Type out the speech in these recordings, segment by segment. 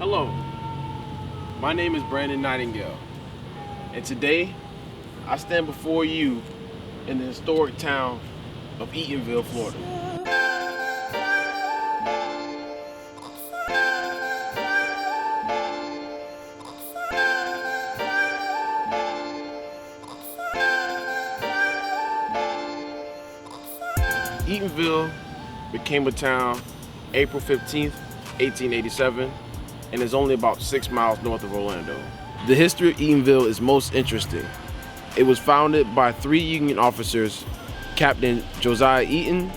Hello, my name is Brandon Nightingale, and today I stand before you in the historic town of Eatonville, Florida. Eatonville became a town April 15th, 1887, and is only about 6 miles north of Orlando. The history of Eatonville is most interesting. It was founded by 3 Union officers, Captain Josiah Eaton,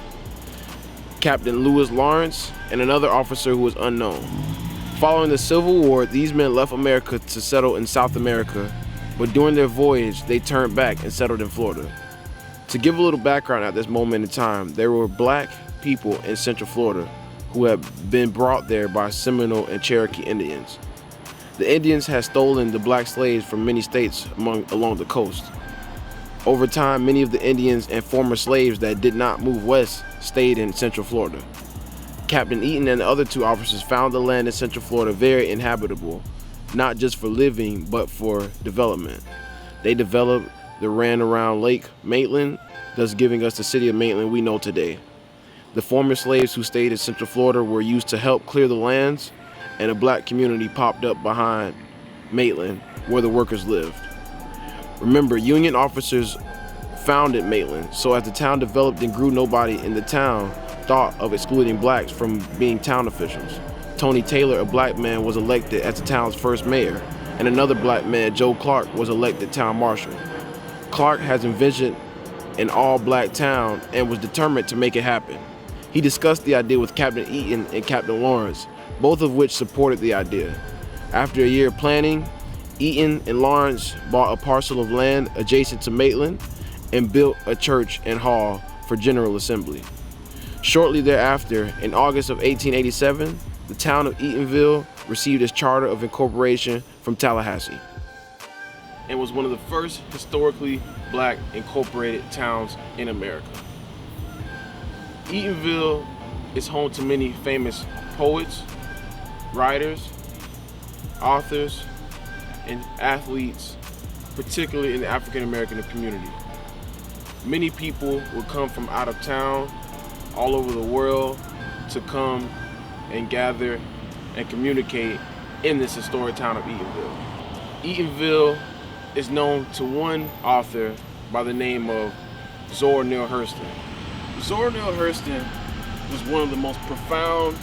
Captain Lewis Lawrence, and another officer who is unknown. Following the Civil War, these men left America to settle in South America, but during their voyage, they turned back and settled in Florida. To give a little background at this moment in time, there were black people in Central Florida who had been brought there by Seminole and Cherokee Indians. The Indians had stolen the black slaves from many states along the coast. Over time, many of the Indians and former slaves that did not move west stayed in Central Florida. Captain Eaton and the other 2 officers found the land in Central Florida very inhabitable, not just for living, but for development. They developed the ran around Lake Maitland, thus giving us the city of Maitland we know today. The former slaves who stayed in Central Florida were used to help clear the lands, and a black community popped up behind Maitland where the workers lived. Remember, Union officers founded Maitland, so as the town developed and grew, nobody in the town thought of excluding blacks from being town officials. Tony Taylor, a black man, was elected as the town's first mayor, and another black man, Joe Clark, was elected town marshal. Clark has envisioned an all-black town and was determined to make it happen. He discussed the idea with Captain Eaton and Captain Lawrence, both of which supported the idea. After a year of planning, Eaton and Lawrence bought a parcel of land adjacent to Maitland and built a church and hall for General Assembly. Shortly thereafter, in August of 1887, the town of Eatonville received its charter of incorporation from Tallahassee and was one of the first historically black incorporated towns in America. Eatonville is home to many famous poets, writers, authors, and athletes, particularly in the African American community. Many people will come from out of town, all over the world, to come and gather and communicate in this historic town of Eatonville. Eatonville is known to one author by the name of Zora Neale Hurston. Zora Neale Hurston was one of the most profound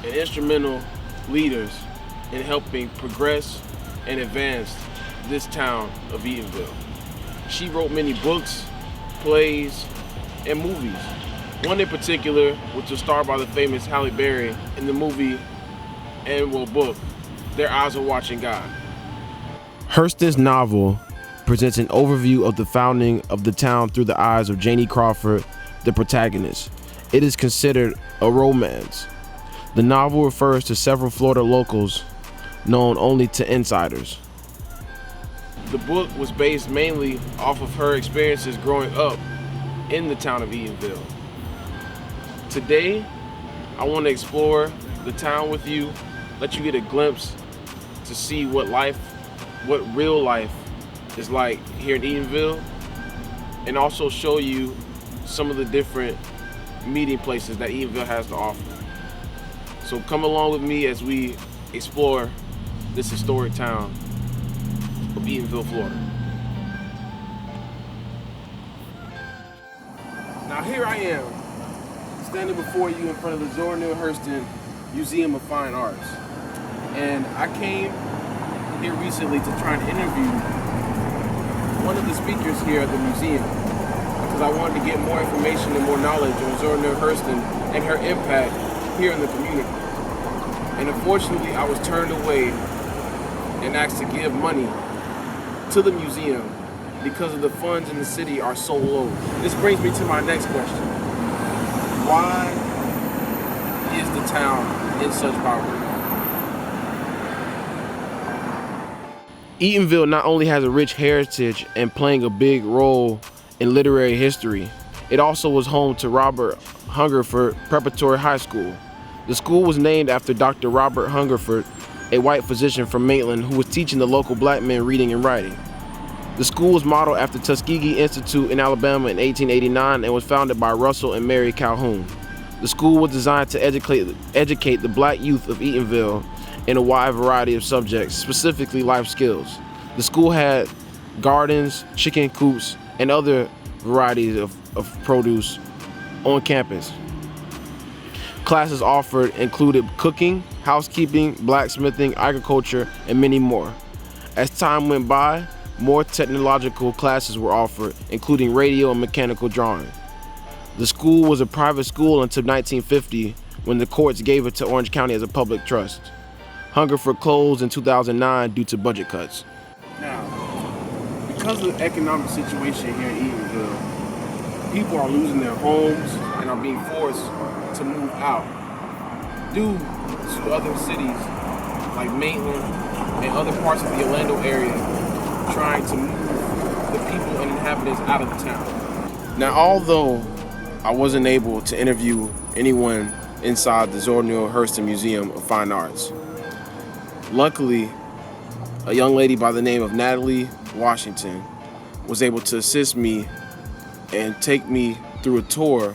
and instrumental leaders in helping progress and advance this town of Eatonville. She wrote many books, plays, and movies. One in particular, which was starred by the famous Halle Berry in the movie and book, Their Eyes Are Watching God. Hurston's novel presents an overview of the founding of the town through the eyes of Janie Crawford, the protagonist. It is considered a romance. The novel refers to several Florida locals known only to insiders. The book was based mainly off of her experiences growing up in the town of Eatonville. Today, I want to explore the town with you, let you get a glimpse to see what real life is like here in Eatonville, and also show you some of the different meeting places that Eatonville has to offer. So come along with me as we explore this historic town of Eatonville, Florida. Now here I am, standing before you in front of the Zora Neale Hurston Museum of Fine Arts. And I came here recently to try and interview one of the speakers here at the museum, because I wanted to get more information and more knowledge on Zora Neale Hurston and her impact here in the community. And unfortunately, I was turned away and asked to give money to the museum because of the funds in the city are so low. This brings me to my next question. Why is the town in such poverty? Eatonville not only has a rich heritage and playing a big role in literary history, it also was home to Robert Hungerford Preparatory High School. The school was named after Dr. Robert Hungerford, a white physician from Maitland who was teaching the local black men reading and writing. The school was modeled after Tuskegee Institute in Alabama in 1889 and was founded by Russell and Mary Calhoun. The school was designed to educate the black youth of Eatonville in a wide variety of subjects, specifically life skills. The school had gardens, chicken coops, and other varieties of produce on campus. Classes offered included cooking, housekeeping, blacksmithing, agriculture, and many more. As time went by, more technological classes were offered, including radio and mechanical drawing. The school was a private school until 1950, when the courts gave it to Orange County as a public trust. Hungerford closed in 2009 due to budget cuts. Now, because of the economic situation here in Eatonville, people are losing their homes and are being forced to move out due to other cities like Maitland and other parts of the Orlando area trying to move the people and inhabitants out of the town. Now, although I wasn't able to interview anyone inside the Zora Hurston Museum of Fine Arts, luckily, a young lady by the name of Natalie Washington was able to assist me and take me through a tour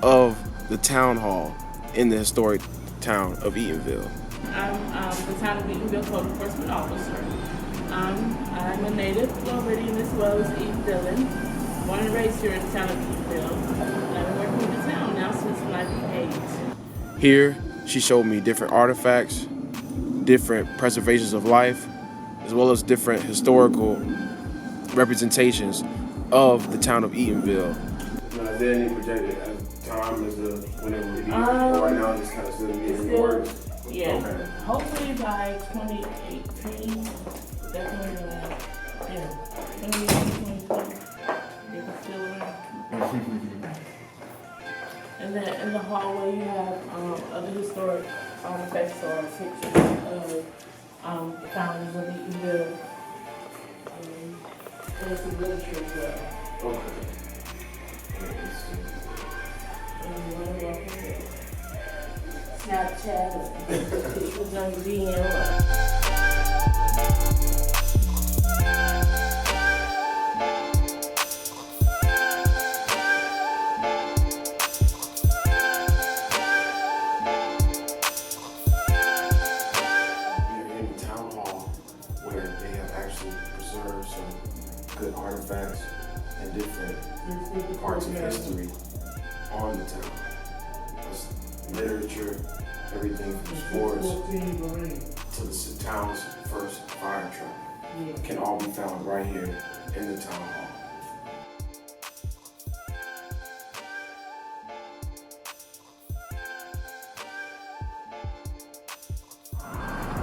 of the town hall in the historic town of Eatonville. I'm the town of Eatonville Code Enforcement Officer. I'm a native Floridian as well as Eatonvillian, born and raised here in the town of Eatonville. And I've been working in the town now since 1998. Here, she showed me different artifacts, different preservations of life, as well as different historical representations of the town of Eatonville. Now, is there any projected time as to when it will be? Right now, it's kind of still in the works. Yeah. Okay. Hopefully by 2018, definitely. Yeah. 2018, 2020. They can still around. And then in the hallway, you have other historic artifacts or pictures of the founders of Eatonville. There's some literature as well. Okay. Snapchat, pictures on DM. Good artifacts and different parts of history on the town. That's literature, everything from sports to the town's first fire truck can all be found right here in the town hall.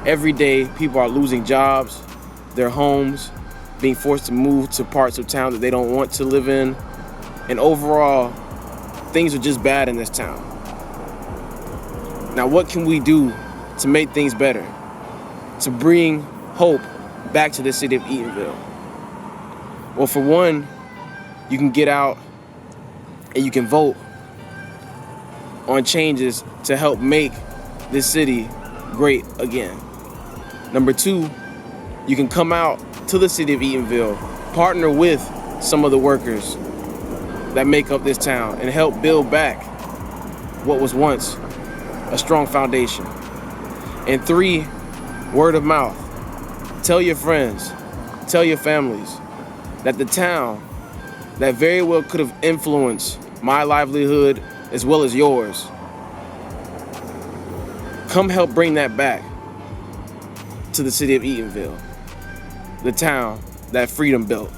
Every day, people are losing jobs, their homes, being forced to move to parts of town that they don't want to live in. And overall, things are just bad in this town. Now, what can we do to make things better? To bring hope back to the city of Eatonville? Well, for one, you can get out and you can vote on changes to help make this city great again. Number two, you can come out to the city of Eatonville, partner with some of the workers that make up this town and help build back what was once a strong foundation. And three, word of mouth. Tell your friends, tell your families that the town that very well could have influenced my livelihood as well as yours, come help bring that back to the city of Eatonville, the town that freedom built.